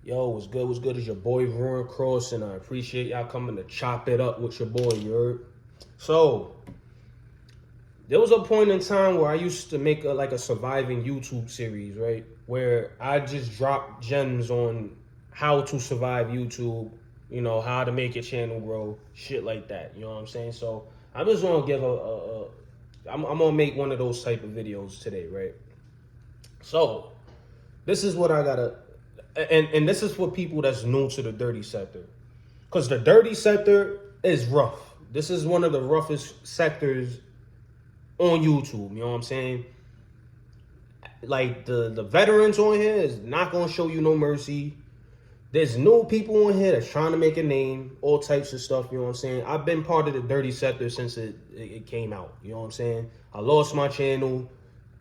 Yo, what's good? What's good? Is your boy Roaring Cross, and I appreciate y'all coming to chop it up with your boy, you heard? So, there was a point in time where I used to make a surviving YouTube series, right? Where I just dropped gems on how to survive YouTube, how to make your channel grow, shit like that. You know what I'm saying? So, I'm just gonna give I'm gonna make one of those type of videos today, right? So, this is what I gotta, and this is for people that's new to the dirty sector, because the dirty sector is rough. This is one of the roughest sectors on YouTube. You know what I'm saying? Like the veterans on here is not gonna show you no mercy. There's new people on here that's trying to make a name, all types of stuff. You know what I'm saying? I've been part of the dirty sector since it came out. You know what I'm saying? I lost my channel.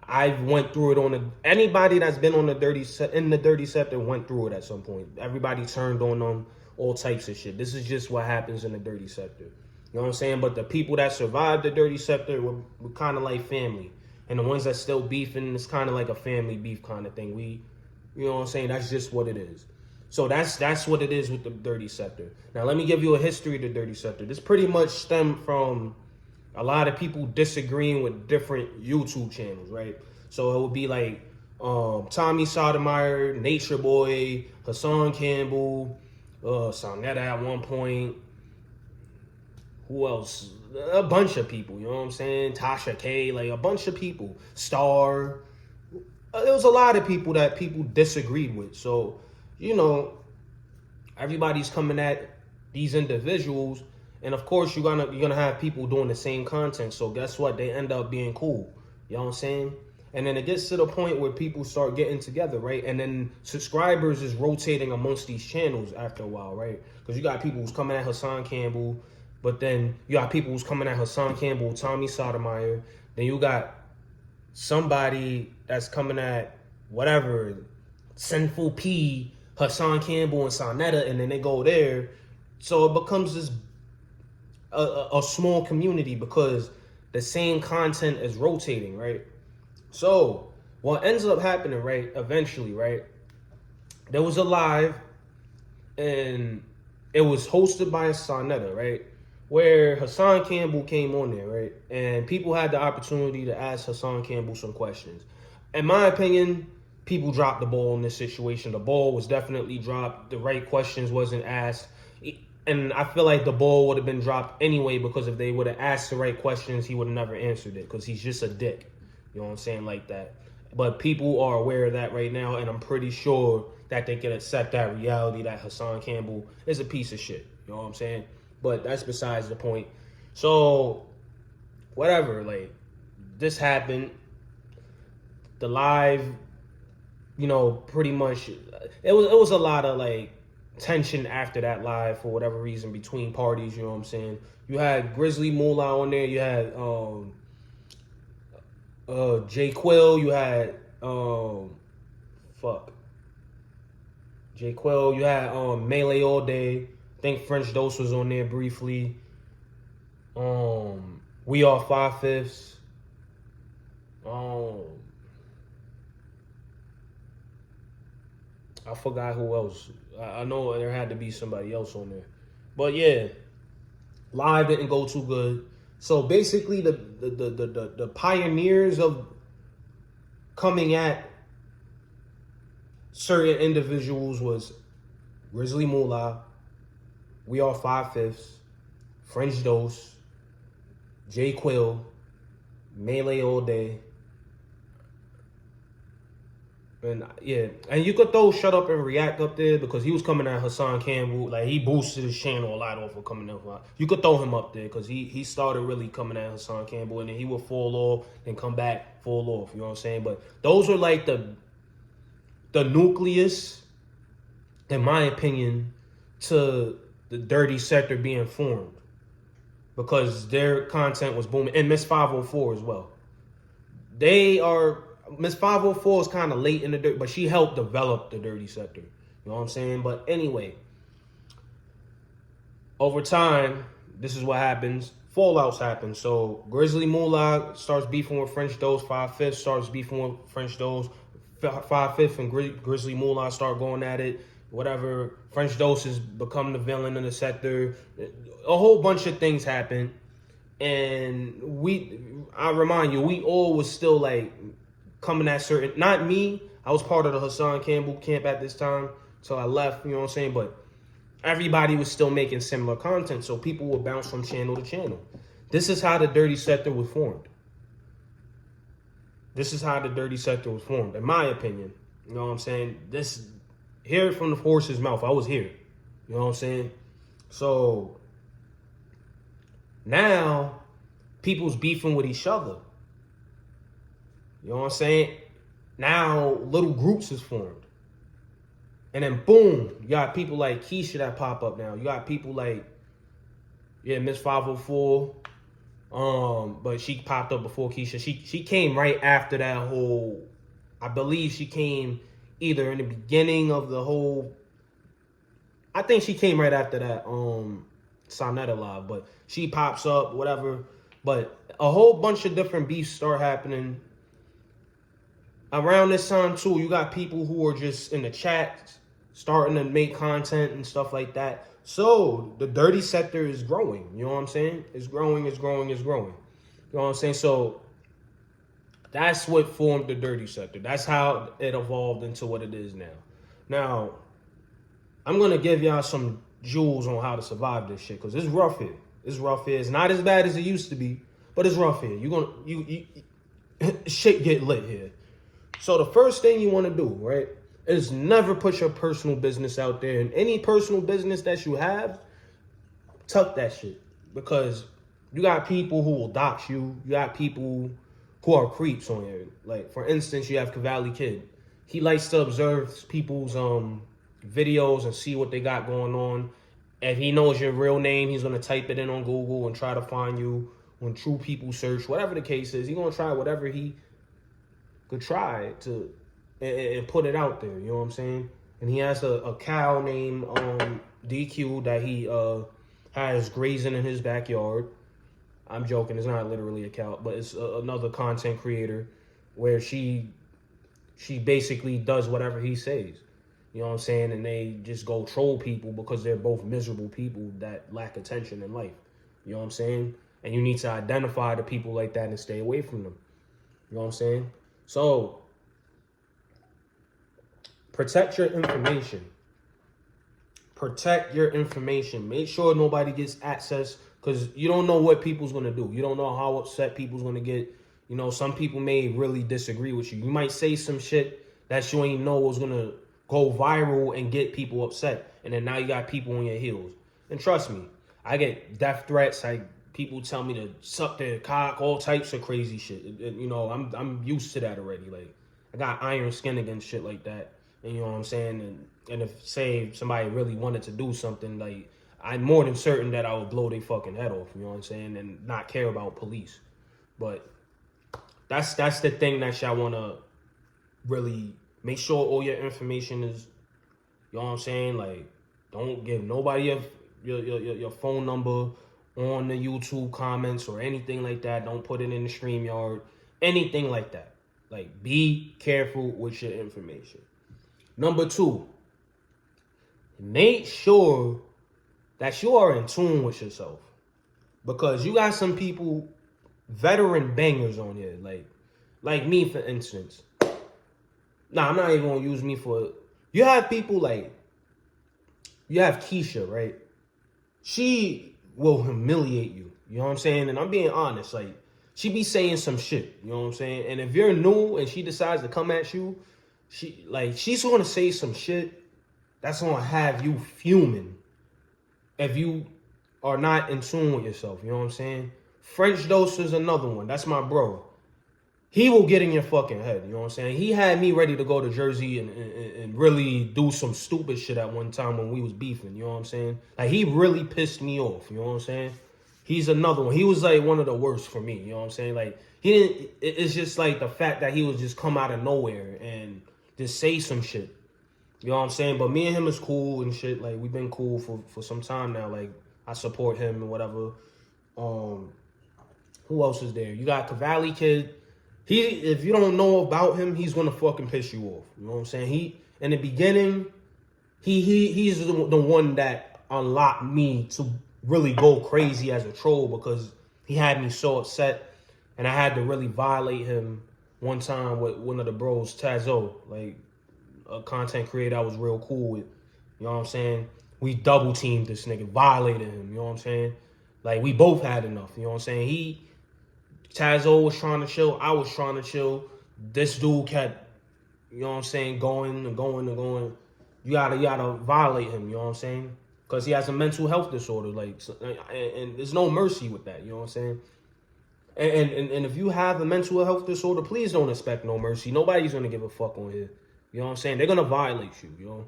I went through it anybody that's been on the dirty sector went through it at some point. Everybody turned on them, all types of shit. This is just what happens in the dirty sector. You know what I'm saying? But the people that survived the dirty sector were kind of like family. And the ones that still beefing, it's kind of like a family beef kind of thing. You know what I'm saying? That's just what it is. So that's what it is with the dirty sector. Now, let me give you a history of the dirty sector. This pretty much stemmed from a lot of people disagreeing with different YouTube channels, right? So it would be like Tommy Sotomayor, Nature Boy, Hassan Campbell, Sonetta at one point. Who else? A bunch of people, you know what I'm saying? Tasha K, like a bunch of people. Star. There was a lot of people that people disagreed with. So, everybody's coming at these individuals. And of course, you're gonna have people doing the same content. So guess what? They end up being cool. You know what I'm saying? And then it gets to the point where people start getting together, right? And then subscribers is rotating amongst these channels after a while, right? Because you got people who's coming at Hassan Campbell, but then you got people who's coming at Hassan Campbell, Tommy Sotomayor. Then you got somebody that's coming at whatever, Sinful P, Hassan Campbell, and Sonetta, and then they go there. So it becomes this a small community because the same content is rotating, right? So what ends up happening, right, eventually, right, there was a live and it was hosted by Sonetta, right, where Hassan Campbell came on there, right, and people had the opportunity to ask Hassan Campbell some questions. In my opinion, people dropped the ball in this situation. The ball was definitely dropped. The right questions wasn't asked. And I feel like the ball would have been dropped anyway, because if they would have asked the right questions, he would have never answered it, because he's just a dick. You know what I'm saying? Like that. But people are aware of that right now, and I'm pretty sure that they can accept that reality that Hassan Campbell is a piece of shit. You know what I'm saying? But that's besides the point. So, whatever, like, this happened. The live, pretty much, it was a lot of, like, tension after that live for whatever reason between parties. You know what I'm saying? You had Grizzly Moolah on there. You had J Quill. You had J Quill. You had Melee All Day. I think French Dose was on there briefly. We Are 5/5. I forgot who else. I know there had to be somebody else on there. But yeah, live didn't go too good. So basically the pioneers of coming at certain individuals was Grizzly Moolah, We Are 5/5, French Dose, J Quill, Melee All Day. And yeah, and you could throw Shut Up and React up there because he was coming at Hassan Campbell. Like, he boosted his channel a lot off of coming up. You could throw him up there because he started really coming at Hassan Campbell, and then he would fall off and come back, fall off. You know what I'm saying? But those are like the nucleus, in my opinion, to the dirty sector being formed, because their content was booming. And Miss 504 as well. Miss 504 is kind of late in the dirt, but she helped develop the dirty sector. You know what I'm saying? But anyway, over time, this is what happens. Fallouts happen. So Grizzly Moolah starts beefing with French Dose. 5/5 starts beefing with French Dose. 5/5 and Grizzly Moolah start going at it. whatever. French Dose has become the villain in the sector. A whole bunch of things happened. And I remind you, we all was still like coming at certain, not me, I was part of the Hassan Campbell camp at this time, so I left, you know what I'm saying? But everybody was still making similar content, so people would bounce from channel to channel. This is how the dirty sector was formed. This is how the dirty sector was formed, in my opinion. You know what I'm saying? Hear it from the horse's mouth. I was here. You know what I'm saying? So now people's beefing with each other. You know what I'm saying? Now little groups is formed. And then boom, you got people like Keisha that pop up now. You got people like, Miss 504. But she popped up before Keisha. She came right after that whole, I believe she came either in the beginning of the whole, I think she came right after that Sonetta Live, but she pops up, whatever. But a whole bunch of different beefs start happening. Around this time too, you got people who are just in the chat starting to make content and stuff like that. So the dirty sector is growing. You know what I'm saying? It's growing, it's growing, it's growing. You know what I'm saying? So that's what formed the dirty sector. That's how it evolved into what it is now. Now, I'm going to give y'all some jewels on how to survive this shit, because it's rough here. It's rough here. It's not as bad as it used to be, but it's rough here. Shit get lit here. So the first thing you want to do, right, is never put your personal business out there. And any personal business that you have, tuck that shit. Because you got people who will dox you. You got people who are creeps on here. Like, for instance, you have Cavalli Kid. He likes to observe people's videos and see what they got going on. If he knows your real name, he's going to type it in on Google and try to find you on True People Search. Whatever the case is, he's going to try whatever he could try to and put it out there. You know what I'm saying? And he has a cow named DQ that he has grazing in his backyard. I'm joking. It's not literally a cow, but it's another content creator where she basically does whatever he says. You know what I'm saying? And they just go troll people because they're both miserable people that lack attention in life. You know what I'm saying? And you need to identify the people like that and stay away from them. You know what I'm saying? So, protect your information. Protect your information. Make sure nobody gets access, because you don't know what people's going to do. You don't know how upset people's going to get. You know, some people may really disagree with you. You might say some shit that you ain't know was going to go viral and get people upset. And then now you got people on your heels. And trust me, I get death threats. People tell me to suck their cock, all types of crazy shit. You know, I'm used to that already. Like, I got iron skin against shit like that. And you know what I'm saying? And if, say, somebody really wanted to do something, like, I'm more than certain that I would blow their fucking head off, you know what I'm saying? And not care about police. But that's the thing that y'all want to really make sure all your information is, you know what I'm saying? Like, don't give nobody your phone number on the YouTube comments or anything like that. Don't put it in the StreamYard, anything like that. Like, be careful with your information. Number 2, make sure that you are in tune with yourself. Because you got some people, veteran bangers on here. Like me, for instance. Nah, I'm not even going to use me for... You have people like... You have Keisha, right? She will humiliate you. You know what I'm saying? And I'm being honest. Like, she be saying some shit. You know what I'm saying? And if you're new and she decides to come at you, she's going to say some shit that's going to have you fuming if you are not in tune with yourself. You know what I'm saying? French Dose is another one. That's my bro. He will get in your fucking head. You know what I'm saying? He had me ready to go to Jersey and really do some stupid shit at one time when we was beefing. You know what I'm saying? Like, he really pissed me off. You know what I'm saying? He's another one. He was like one of the worst for me. You know what I'm saying? Like, he didn't... It's just like the fact that he was just come out of nowhere and just say some shit. You know what I'm saying? But me and him is cool and shit. Like, we've been cool for some time now. Like, I support him and whatever. Who else is there? You got Cavalli Kid. If you don't know about him, he's gonna fucking piss you off. You know what I'm saying? In the beginning, he's the one that unlocked me to really go crazy as a troll, because he had me so upset, and I had to really violate him one time with one of the bros, Tazo, like a content creator I was real cool with. You know what I'm saying? We double teamed this nigga, violated him. You know what I'm saying? Like, we both had enough. You know what I'm saying? Tazo was trying to chill. I was trying to chill. This dude kept, you know what I'm saying, going and going and going. You gotta violate him. You know what I'm saying? Because he has a mental health disorder. Like, and there's no mercy with that. You know what I'm saying? And if you have a mental health disorder, please don't expect no mercy. Nobody's gonna give a fuck on here. You know what I'm saying? They're gonna violate you. You know,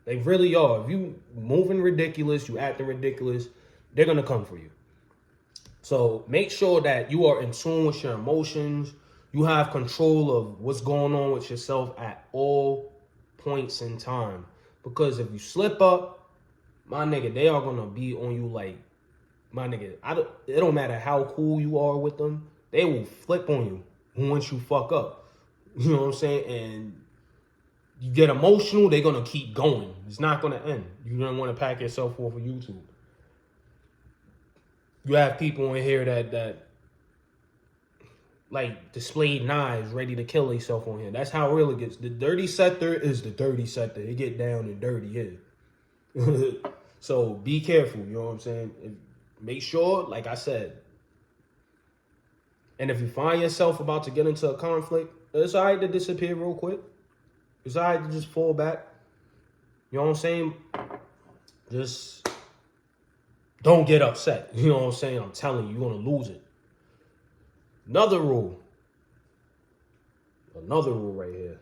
they really are. If you moving ridiculous, you acting ridiculous, they're gonna come for you. So make sure that you are in tune with your emotions. You have control of what's going on with yourself at all points in time. Because if you slip up, my nigga, they are gonna be on you like, my nigga. It don't matter how cool you are with them, they will flip on you once you fuck up. You know what I'm saying? And you get emotional, they're gonna keep going. It's not gonna end. You're gonna want to pack yourself off of YouTube. You have people in here that like displayed knives, ready to kill themselves on here. That's how real it gets. The dirty sector is the dirty sector. It get down and dirty here. So be careful. You know what I'm saying? Make sure, like I said. And if you find yourself about to get into a conflict, it's all right to disappear real quick. It's all right to just fall back. You know what I'm saying? Just don't get upset. You know what I'm saying? I'm telling you, you're going to lose it. Another rule right here.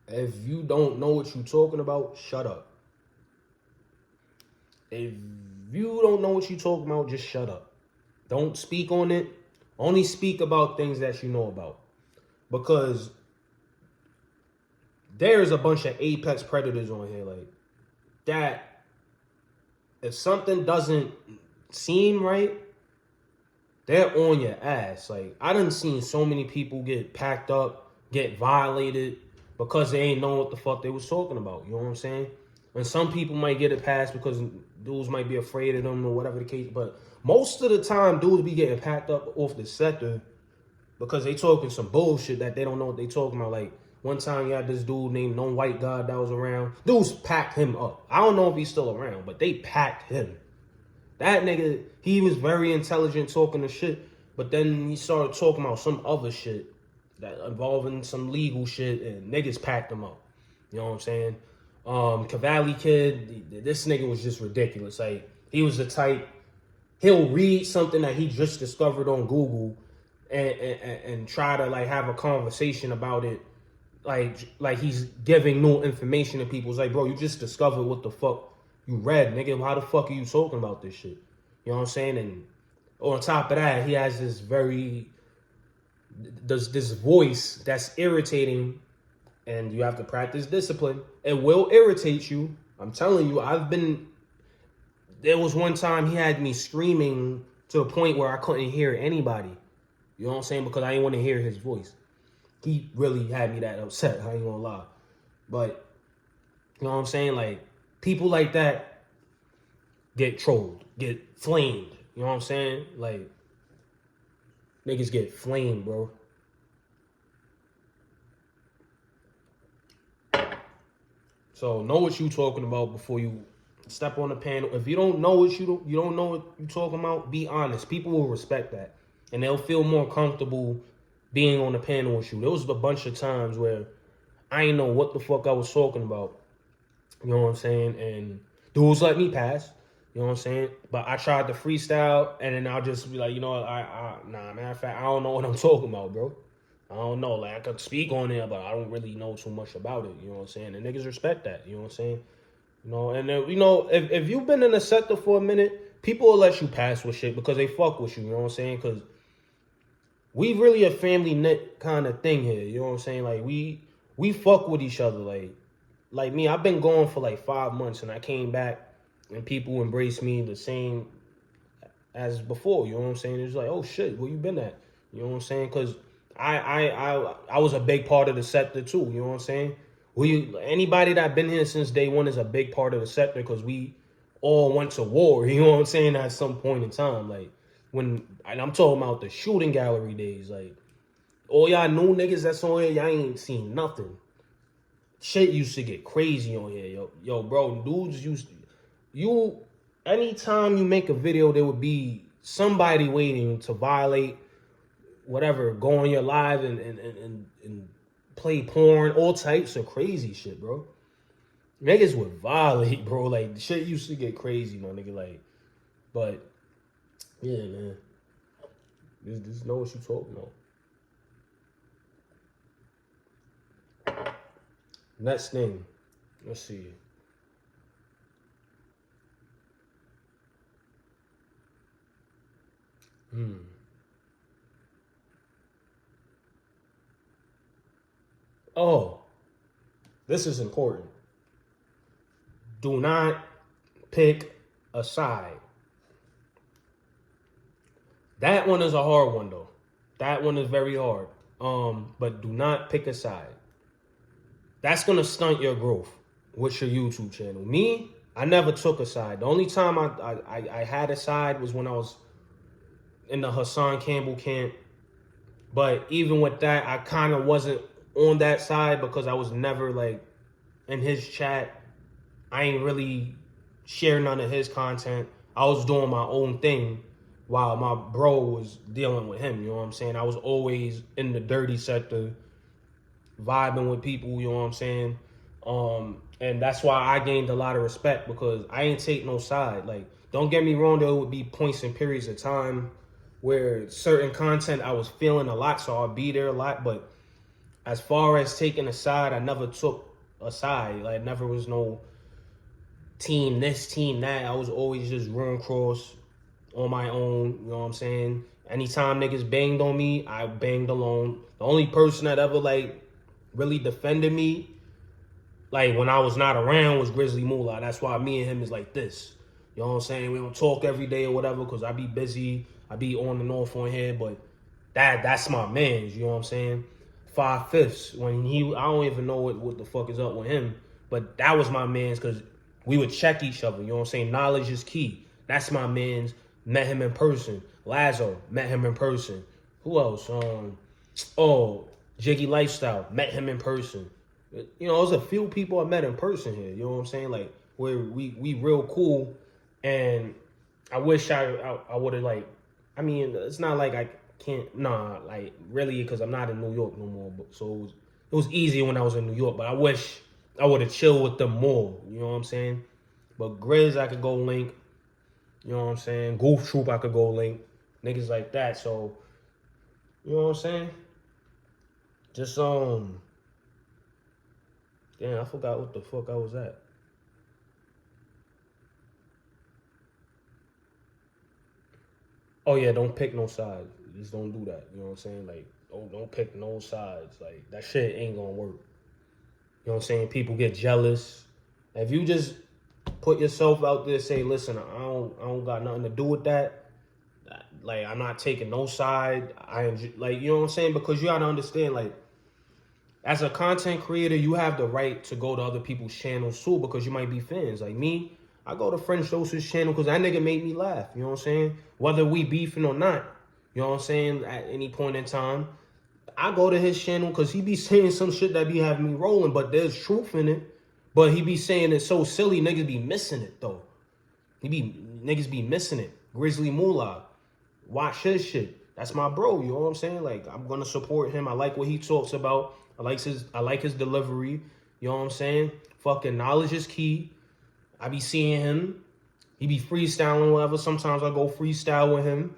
If you don't know what you're talking about, shut up. If you don't know what you're talking about, just shut up. Don't speak on it. Only speak about things that you know about. Because there's a bunch of apex predators on here, like, that if something doesn't seem right, they're on your ass. Like, I done seen so many people get packed up, get violated, because they ain't know what the fuck they was talking about. You know what I'm saying? And some people might get it passed because dudes might be afraid of them or whatever the case. But most of the time, dudes be getting packed up off the sector because they talking some bullshit that they don't know what they talking about. Like, one time you had this dude named No White God that was around. Dudes packed him up. I don't know if he's still around, but they packed him. That nigga, he was very intelligent talking the shit, but then he started talking about some other shit that involving some legal shit, and niggas packed him up. You know what I'm saying? Cavalli Kid, this nigga was just ridiculous. Like, he was the type, he'll read something that he just discovered on Google and try to like have a conversation about it, like he's giving new information to people. It's like, bro, you just discovered what the fuck you read, nigga. How the fuck are you talking about this shit? You know what I'm saying? And on top of that, he has this this voice that's irritating, and you have to practice discipline. It will irritate you. I'm telling you, there was one time he had me screaming to the point where I couldn't hear anybody. You know what I'm saying? Because I didn't want to hear his voice. He really had me that upset. I ain't gonna lie. But, you know what I'm saying? Like, people like that get trolled, get flamed. You know what I'm saying? Like, niggas get flamed, bro. So know what you talking about before you step on the panel. If you don't know what you don't know what you talking about, be honest. People will respect that, and they'll feel more comfortable being on the panel with you. There was a bunch of times where I ain't know what the fuck I was talking about. You know what I'm saying? And dudes let me pass. You know what I'm saying? But I tried to freestyle, and then I'll just be like, you know what? Matter of fact, I don't know what I'm talking about, bro. I don't know. Like, I could speak on it, but I don't really know too much about it. You know what I'm saying? And niggas respect that. You know what I'm saying? You know, and then, you know, if you've been in the sector for a minute, people will let you pass with shit because they fuck with you. You know what I'm saying? Because we really a family knit kind of thing here. You know what I'm saying? Like, we fuck with each other. Like me, I've been gone for like 5 months, and I came back, and people embraced me the same as before. You know what I'm saying? It's like, oh shit, where you been at? You know what I'm saying? Because I was a big part of the sector too. You know what I'm saying? Anybody that been here since day one is a big part of the sector because we all went to war. You know what I'm saying? At some point in time, like and I'm talking about the shooting gallery days. Like all y'all new niggas that's on here, y'all ain't seen nothing. Shit used to get crazy on here, yo, bro. Dudes used to, anytime you make a video, there would be somebody waiting to violate whatever, go on your live and play porn, all types of crazy shit, bro. Niggas would violate, bro. Like shit used to get crazy, my nigga. Like, but yeah, man. Just know what you talking about. Next thing, let's see. Oh, this is important. Do not pick a side. That one is a hard one though. That one is very hard. But do not pick a side. That's gonna stunt your growth with your YouTube channel. Me, I never took a side. The only time I had a side was when I was in the Hassan Campbell camp. But even with that, I kind of wasn't on that side because I was never like in his chat. I ain't really share none of his content. I was doing my own thing while my bro was dealing with him. You know what I'm saying? I was always in the dirty sector, vibing with people. You know what I'm saying? And that's why I gained a lot of respect because I ain't take no side. Like, don't get me wrong, there would be points and periods of time where certain content I was feeling a lot, so I'll be there a lot. But as far as taking a side, I never took a side. Like, never was no team this, team that. I was always just run cross on my own. You know what I'm saying? Anytime niggas banged on me, I banged alone. The only person that ever like really defended me, like when I was not around, was Grizzly Moolah. That's why me and him is like this. You know what I'm saying? We don't talk every day or whatever because I be busy. I be on and off on here, but that's my man's. You know what I'm saying? 5/5 when I don't even know what the fuck is up with him, but that was my man's because we would check each other. You know what I'm saying? Knowledge is key. That's my man's. Met him in person. Lazo, met him in person. Who else? Jiggy Lifestyle, met him in person. You know, there's a few people I met in person here. You know what I'm saying? Like, where we real cool. And I wish I would have, like, I mean, it's not like I can't, like, really, because I'm not in New York no more. But, so it was easy when I was in New York. But I wish I would have chilled with them more. You know what I'm saying? But Grizz, I could go link. You know what I'm saying? Goof Troop, I could go link. Niggas like that. So, you know what I'm saying? Just, damn, I forgot what the fuck I was at. Oh, yeah, don't pick no sides. Just don't do that. You know what I'm saying? Like, don't pick no sides. Like, that shit ain't gonna work. You know what I'm saying? People get jealous. If you just put yourself out there, say, listen, I don't got nothing to do with that. Like, I'm not taking no side. I enjoy, like, you know what I'm saying? Because you gotta understand, like, as a content creator, you have the right to go to other people's channels too because you might be fans. Like me, I go to French Dose's channel because that nigga made me laugh. You know what I'm saying? Whether we beefing or not, you know what I'm saying? At any point in time, I go to his channel because he be saying some shit that be having me rolling, but there's truth in it. But he be saying it so silly, niggas be missing it though. Niggas be missing it. Grizzly Moolah, watch his shit. That's my bro. You know what I'm saying? Like, I'm gonna support him. I like what he talks about. I like his delivery. You know what I'm saying? Fucking knowledge is key. I be seeing him. He be freestyling whatever. Sometimes I go freestyle with him.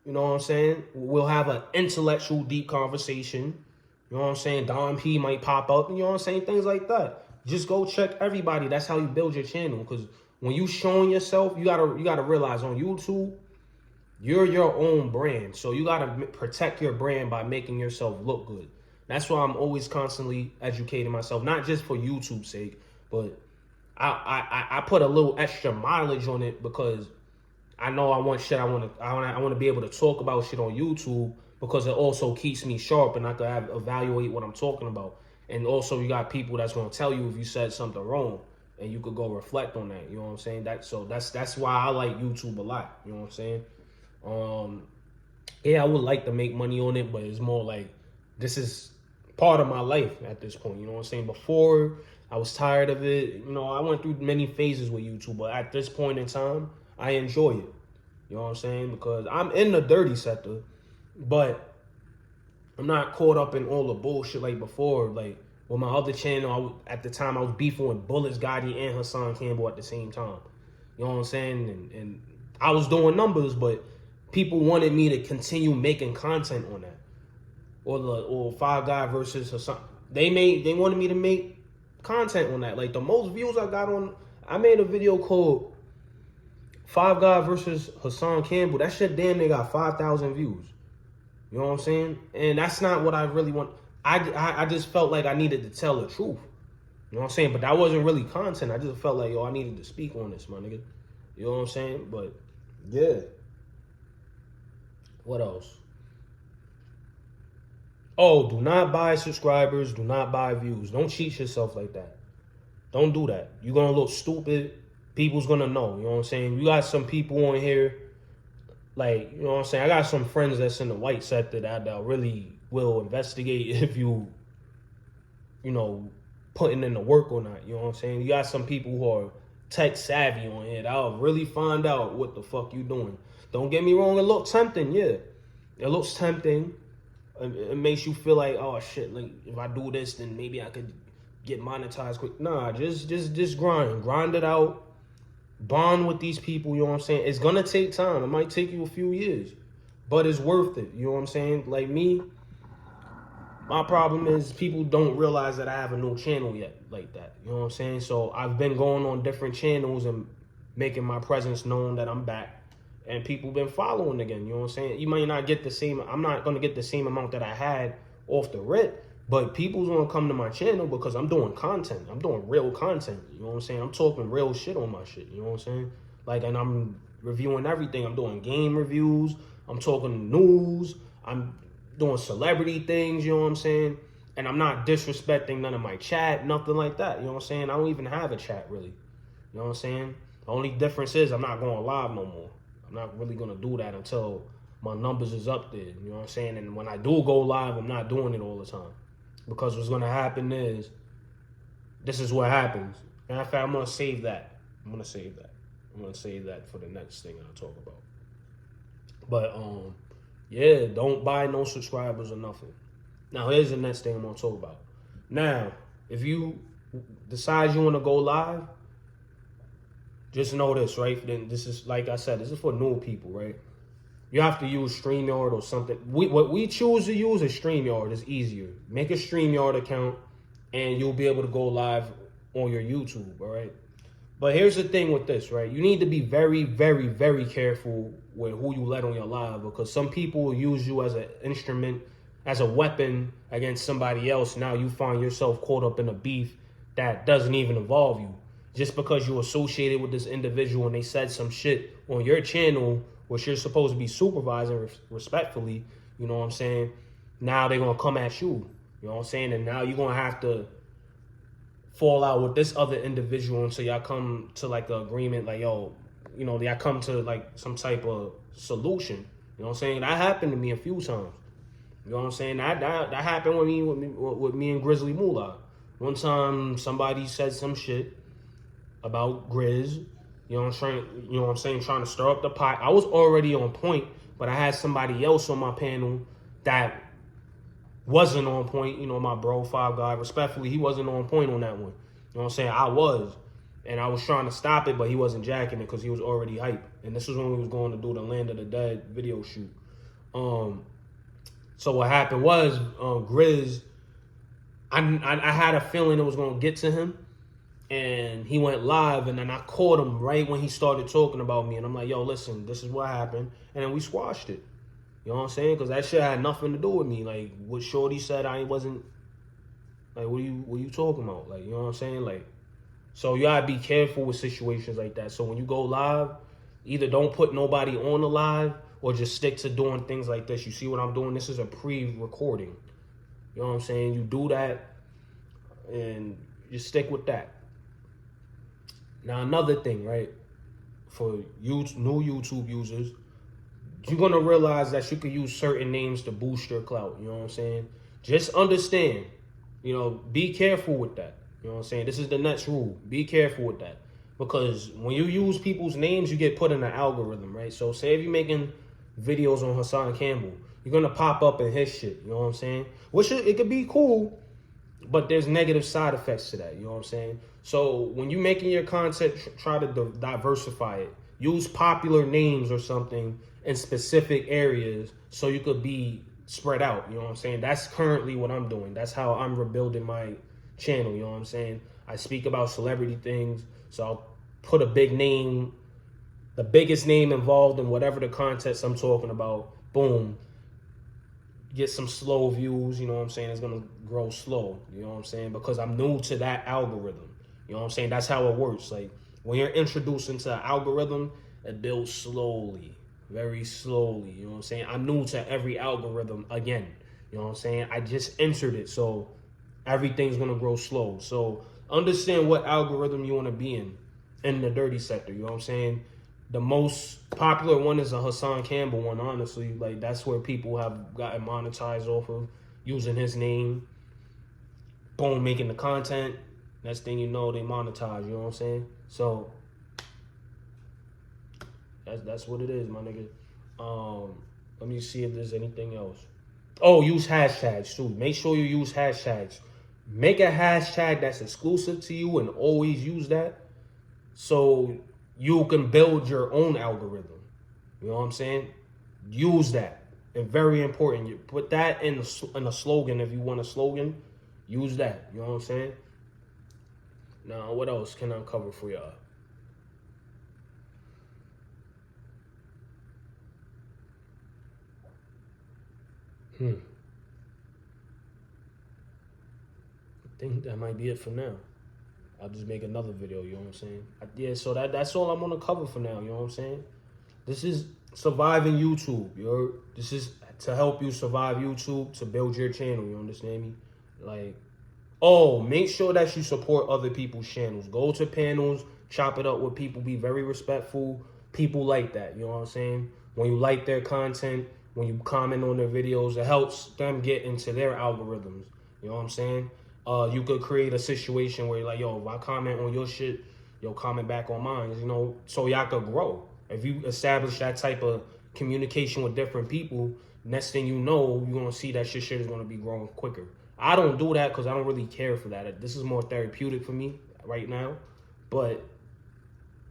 You know what I'm saying? We'll have an intellectual, deep conversation. You know what I'm saying? Don P might pop up. You know what I'm saying? Things like that. Just go check everybody. That's how you build your channel. Because when you showing yourself, you gotta realize on YouTube, you're your own brand. So you gotta protect your brand by making yourself look good. That's why I'm always constantly educating myself, not just for YouTube's sake, but I put a little extra mileage on it because I know I want shit. I want to be able to talk about shit on YouTube, because it also keeps me sharp and I can evaluate what I'm talking about. And also, you got people that's gonna tell you if you said something wrong, and you could go reflect on that. You know what I'm saying? That's why I like YouTube a lot. You know what I'm saying? Yeah, I would like to make money on it, but it's more like this is part of my life at this point. You know what I'm saying? Before, I was tired of it. You know, I went through many phases with YouTube, but at this point in time, I enjoy it. You know what I'm saying? Because I'm in the dirty sector, but I'm not caught up in all the bullshit like before. Like with my other channel, at the time I was beefing with Bullets Gotti and Hassan Campbell at the same time. You know what I'm saying? And I was doing numbers, but people wanted me to continue making content on that. Or Five Guy versus Hassan. They wanted me to make content on that. Like the most views I got on, I made a video called Five Guy versus Hassan Campbell. That shit damn near got 5,000 views. You know what I'm saying? And that's not what I really want. I just felt like I needed to tell the truth. You know what I'm saying? But that wasn't really content. I just felt like, yo, I needed to speak on this, my nigga. You know what I'm saying? But yeah. What else? Oh, do not buy subscribers. Do not buy views. Don't cheat yourself like that. Don't do that. You're going to look stupid. People's going to know. You know what I'm saying? You got some people on here, like, you know what I'm saying? I got some friends that's in the white sector that really will investigate if you know, putting in the work or not. You know what I'm saying? You got some people who are tech savvy on here that'll really find out what the fuck you doing. Don't get me wrong, it looks tempting, yeah. It looks tempting. It makes you feel like, oh shit, like if I do this, then maybe I could get monetized quick. Nah, just grind it out. Bond with these people, you know what I'm saying? It's gonna take time. It might take you a few years, but it's worth it. You know what I'm saying? Like me, my problem is people don't realize that I have a new channel yet like that. You know what I'm saying? So I've been going on different channels and making my presence known that I'm back. And people been following again, you know what I'm saying? You might not get the same, I'm not going to get the same amount that I had off the rip, but people's going to come to my channel because I'm doing content. I'm doing real content, you know what I'm saying? I'm talking real shit on my shit, you know what I'm saying? Like, and I'm reviewing everything. I'm doing game reviews. I'm talking news. I'm doing celebrity things, you know what I'm saying? And I'm not disrespecting none of my chat, nothing like that, you know what I'm saying? I don't even have a chat, really. You know what I'm saying? The only difference is I'm not going live no more. I'm not really going to do that until my numbers is up there, you know what I'm saying? And when I do go live, I'm not doing it all the time. Because what's going to happen is, this is what happens. Matter of fact, I'm going to save that. I'm going to save that for the next thing I'll talk about. But, yeah, don't buy no subscribers or nothing. Now, here's the next thing I'm going to talk about. Now, if you decide you want to go live, just know this, right? Then this is, like I said, this is for new people, right? You have to use StreamYard or something. What we choose to use is StreamYard. It's easier. Make a StreamYard account, and you'll be able to go live on your YouTube, all right? But here's the thing with this, right? You need to be very, very, very careful with who you let on your live, because some people will use you as an instrument, as a weapon against somebody else. Now you find yourself caught up in a beef that doesn't even involve you. Just because you're associated with this individual and they said some shit on your channel, which you're supposed to be supervising respectfully, you know what I'm saying? Now they're going to come at you, you know what I'm saying? And now you're going to have to fall out with this other individual until y'all come to like an agreement, like, yo, you know, y'all come to like some type of solution. You know what I'm saying? That happened to me a few times. You know what I'm saying? That happened with me and Grizzly Moolah. One time somebody said some shit about Grizz, you know what I'm saying, trying to stir up the pot. I was already on point, but I had somebody else on my panel that wasn't on point. You know, my bro, Five Guy, respectfully, he wasn't on point on that one. You know what I'm saying? I was. And I was trying to stop it, but he wasn't jacking it because he was already hyped. And this was when we was going to do the Land of the Dead video shoot. So what happened was, Grizz, I had a feeling it was going to get to him. And he went live, and then I caught him right when he started talking about me. And I'm like, yo, listen, this is what happened. And then we squashed it. You know what I'm saying? Because that shit had nothing to do with me. Like, what Shorty said, I wasn't, like, what are you talking about? Like, you know what I'm saying? Like, so you gotta be careful with situations like that. So when you go live, either don't put nobody on the live, or just stick to doing things like this. You see what I'm doing? This is a pre-recording. You know what I'm saying? You do that and you stick with that. Now, another thing, right? For you new YouTube users, you're going to realize that you can use certain names to boost your clout. You know what I'm saying? Just understand, be careful with that. You know what I'm saying? This is the next rule. Be careful with that. Because when you use people's names, you get put in an algorithm, right? So say if you're making videos on Hassan Campbell, you're going to pop up in his shit. You know what I'm saying? Which it could be cool, but there's negative side effects to that. You know what I'm saying? So when you're making your content, try to diversify it. Use popular names or something in specific areas so you could be spread out. You know what I'm saying? That's currently what I'm doing. That's how I'm rebuilding my channel. You know what I'm saying? I speak about celebrity things, so I'll put a big name, the biggest name involved in whatever the context I'm talking about. Boom. Get some slow views, you know what I'm saying? It's gonna grow slow, you know what I'm saying? Because I'm new to that algorithm. You know what I'm saying? That's how it works. Like when you're introduced into an algorithm, it builds slowly, very slowly. You know what I'm saying? I'm new to every algorithm again. You know what I'm saying? I just entered it, so everything's gonna grow slow. So understand what algorithm you wanna be in the dirty sector, you know what I'm saying? The most popular one is a Hassan Campbell one, honestly. Like, that's where people have gotten monetized off of using his name. Boom, making the content. Next thing you know, they monetize, you know what I'm saying? So, that's what it is, my nigga. Let me see if there's anything else. Oh, use hashtags, too. Make sure you use hashtags. Make a hashtag that's exclusive to you and always use that. So you can build your own algorithm. You know what I'm saying? Use that. And very important. You put that in a slogan if you want a slogan. Use that. You know what I'm saying? Now, what else can I cover for y'all? I think that might be it for now. I'll just make another video, you know what I'm saying? Yeah, so that's all I'm gonna cover for now, you know what I'm saying? This is surviving YouTube, this is to help you survive YouTube, to build your channel, you understand me? Like, make sure that you support other people's channels. Go to panels, chop it up with people, be very respectful. People like that, you know what I'm saying? When you like their content, when you comment on their videos, it helps them get into their algorithms, you know what I'm saying? You could create a situation where you're like, yo, if I comment on your shit, you'll comment back on mine, so y'all could grow. If you establish that type of communication with different people, next thing you know, you're going to see that your shit is going to be growing quicker. I don't do that because I don't really care for that. This is more therapeutic for me right now. But,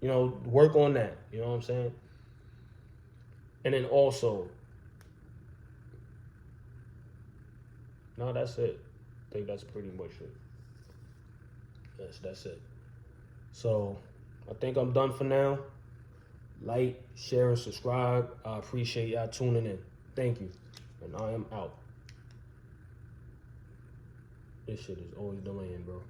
work on that. You know what I'm saying? And then also, no, that's it. I think that's pretty much it. Yes, that's it. So, I think I'm done for now. Like, share, and subscribe. I appreciate y'all tuning in. Thank you. And I am out. This shit is always delaying, bro.